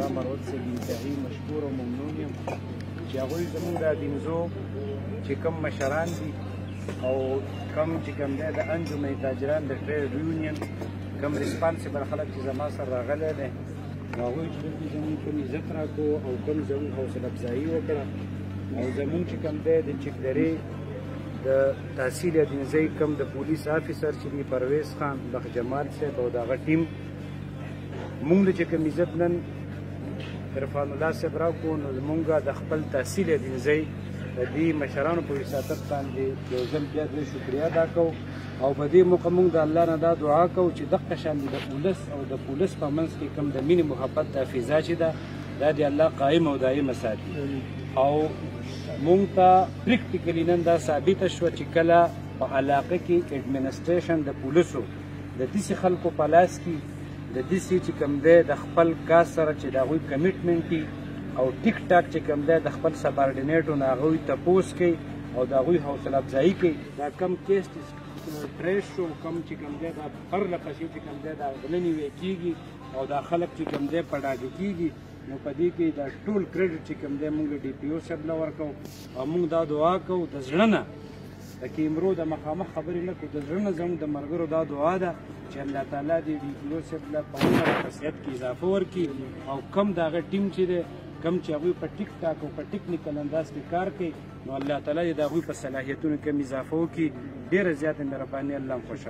شاه مرود صاحب انتهایی مشکور او ممنون یم چې هغوی زموږ د دینزو چې کوم مشران دي او کوم چې کوم دی د انجمن تاجران د ټریډ یونین کوم ریسپانسبل خلک چې زما سره راغلی دی هغوی چې دلته زموږ کوم عزت راکړو او کوم زموږ حوصله افزایي وکړه او زموږ چې کوم دی د چک درې د تحصیل دینزۍ کوم د پولیس افیسر چې دی پرویز خان بخ جمال صاحب او د هغه ټیم مونږ د چې کوم عزت نن عرفان الله صاحب راکړو نو زمونږ د خپل تحصیل دینزۍ د دې مشرانو په وساطت باندې یو ځل بیا دوی شکریا ادا کوو او په دې موقع مونږ د الله نه دا دعا کوو چې دغه شان د اولس او د پولیس په منځ کې کوم د مینې محبت د فضا چې ده دا د الله قایم او دایمه ساتي او مونږ ته پریکټیکلی نن دا ثابته شوه چې کله په علاقه کې ایډمنسټریشن د پولیسو د داسې خلکو په لاس کې د داسې چې کوم دی د خپل کار سره چې د هغوی کمیټمنټ وي او ټیک ټاک چې کوم دی د خپل سبارډینیټو نه هغوی تپوس کوي او د هغوی حوصله افزایي کوي دا کم کیس ټریس شو کم چې کوم دی دا پرله پسې چې کوم دی دا غلنې وی کېږي او دا خلک چې کوم دی په ډاګه کېږي نو په دې کې دا ټول کریډټ چې کوم دی مونږ ډي پي او صاحب له ورکوو او مونږ دا دعا کوو د زړه نه د کیمرو د مخامخ خبرې نه کوو د زړه نه زموږ د ملګرو دا دعا ده چې الله تعالی دې ډي پي او صاحب له په عمر او په صحت کې اضافه ورکړي او کم د هغه ټیم چې دی کم چې هغوی په ټیک ټاک او په ټیکنیکل انداز کې کار کوي نو الله تعالی دې د هغوی په صلاحیتونو کې اضافه وکړي ډېره زیاته مهرباني الله هم خوشحاله